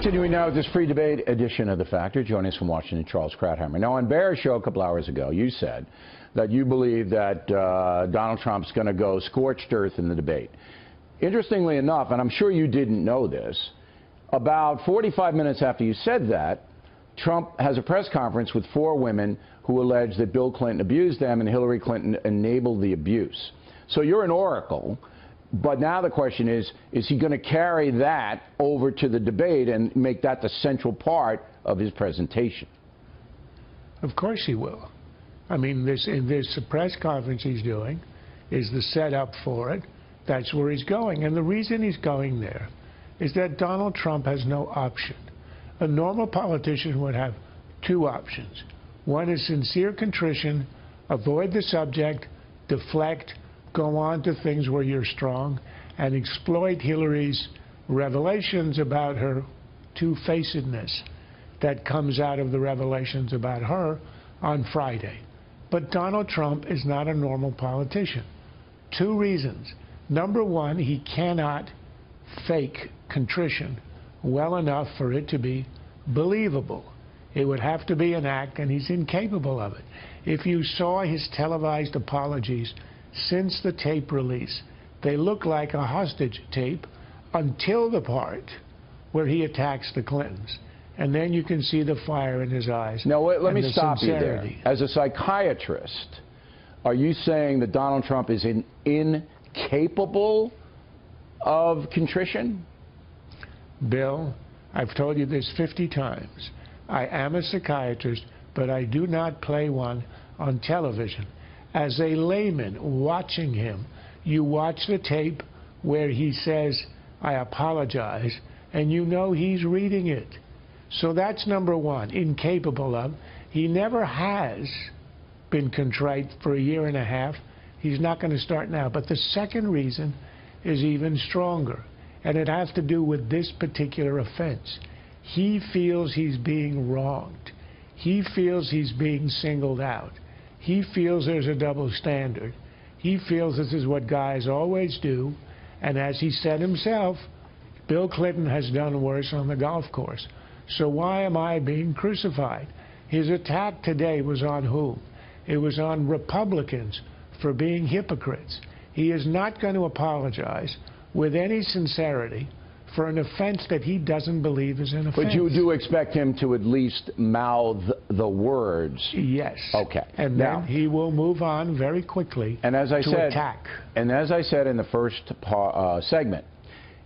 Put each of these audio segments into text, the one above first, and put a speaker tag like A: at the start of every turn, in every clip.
A: Continuing now with this free debate edition of The Factor. Joining us from Washington, Charles Krauthammer. Now, on Bear's show a couple hours ago, you said that you believe that Donald Trump's going to go scorched earth in the debate. Interestingly enough, and I'm sure you didn't know this, about 45 minutes after you said that, Trump has a press conference with 4 women who allege that Bill Clinton abused them and Hillary Clinton enabled the abuse. So you're an oracle. But now the question is he going to carry that over to the debate and make that the central part of his presentation?
B: Of course he will. I mean, this press conference he's doing is the setup for it. That's where he's going. And the reason he's going there is that Donald Trump has no option. A normal politician would have 2 options. One is sincere contrition, avoid the subject, deflect, go on to things where you're strong, and exploit Hillary's revelations about her two-facedness that comes out of the revelations about her on Friday. But Donald Trump is not a normal politician. 2 reasons. Number one, he cannot fake contrition well enough for it to be believable. It would have to be an act, and he's incapable of it. If you saw his televised apologies since the tape release, they look like a hostage tape until the part where he attacks the Clintons. And then you can see the fire in his eyes.
A: Now, let me stop you there. As a psychiatrist, are you saying that Donald Trump is incapable of contrition?
B: Bill, I've told you this 50 times. I am a psychiatrist, but I do not play one on television. As a layman watching him, you watch the tape where he says, I apologize, and you know he's reading it. So that's number one, incapable of. He never has been contrite for a year and a half. He's not going to start now. But the second reason is even stronger, and it has to do with this particular offense. He feels he's being wronged. He feels he's being singled out. He feels there's a double standard. He feels this is what guys always do. And as he said himself, Bill Clinton has done worse on the golf course. So why am I being crucified? His attack today was on whom? It was on Republicans for being hypocrites. He is not going to apologize with any sincerity for an offense that he doesn't believe is an offense.
A: But you do expect him to at least mouth the words?
B: Yes.
A: Okay.
B: And
A: now,
B: then he will move on very quickly to attack.
A: And as I said in the first segment,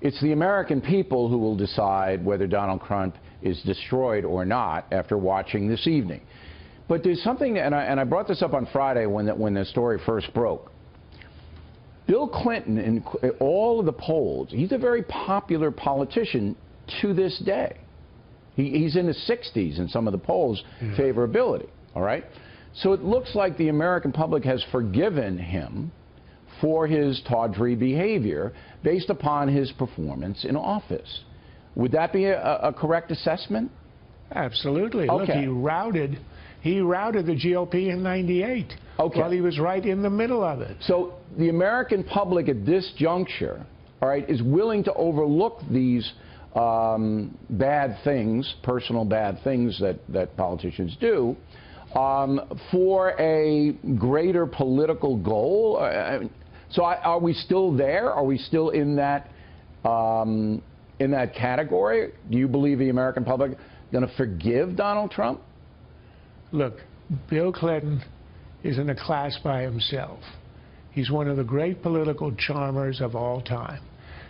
A: it's the American people who will decide whether Donald Trump is destroyed or not after watching this evening. But there's something, and I brought this up on Friday when the story first broke. Bill Clinton, in all of the polls, he's a very popular politician to this day. He's in the 60s in some of the polls, favorability, all right? So it looks like the American public has forgiven him for his tawdry behavior based upon his performance in office. Would that be a correct assessment?
B: Absolutely.
A: Okay.
B: Look, he routed the GOP in '98.
A: Okay.
B: Well, he was right in the middle of it.
A: So the American public at this juncture, all right, is willing to overlook these bad things, personal bad things that politicians do, for a greater political goal. So are we still there? Are we still in that category? Do you believe the American public going to forgive Donald Trump?
B: Look, Bill Clinton is in a class by himself. He's one of the great political charmers of all time.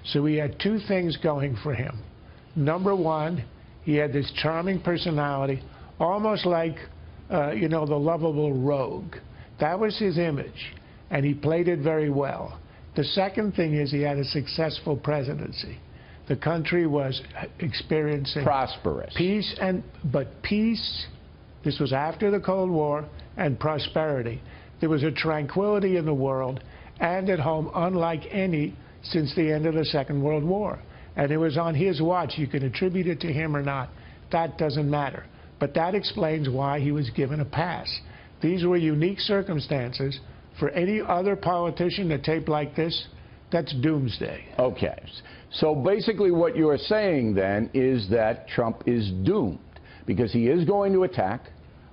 B: So he had 2 things going for him. Number one, he had this charming personality, almost like, you know, the lovable rogue. That was his image, and he played it very well. The second thing is he had a successful presidency. The country was experiencing
A: prosperous
B: peace, but peace. This was after the Cold War, and prosperity. There was a tranquility in the world and at home unlike any since the end of the Second World War. And it was on his watch. You can attribute it to him or not. That doesn't matter. But that explains why he was given a pass. These were unique circumstances. For any other politician, a tape like this that's doomsday.
A: Okay. So basically what you're saying then is that Trump is doomed because he is going to attack.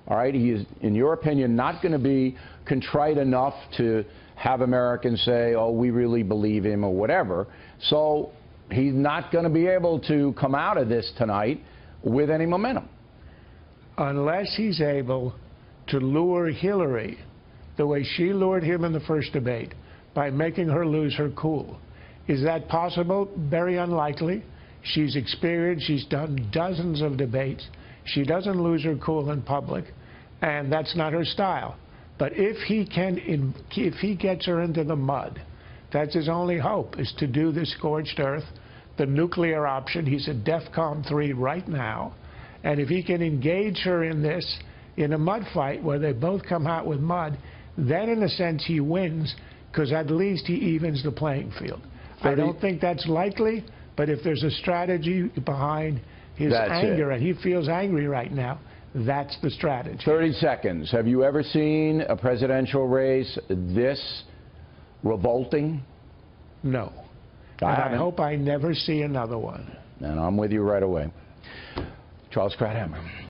A: All right. He is, in your opinion, not going to be contrite enough to have Americans say, oh, we really believe him or whatever. So he's not going to be able to come out of this tonight with any momentum.
B: Unless he's able to lure Hillary the way she lured him in the first debate by making her lose her cool. Is that possible? Very unlikely. She's experienced. She's done dozens of debates. She doesn't lose her cool in public, and that's not her style. But if he gets her into the mud, that's his only hope, is to do this scorched earth, the nuclear option. He's at DEFCON 3 right now. And if he can engage her in this, in a mud fight where they both come out with mud, then in a sense he wins, because at least he evens the playing field. I don't think that's likely, but if there's a strategy behind his anger, and he feels angry right now, that's the strategy.
A: 30 seconds. Have you ever seen a presidential race this revolting?
B: No. I hope I never see another one.
A: And I'm with you right away. Charles Krauthammer.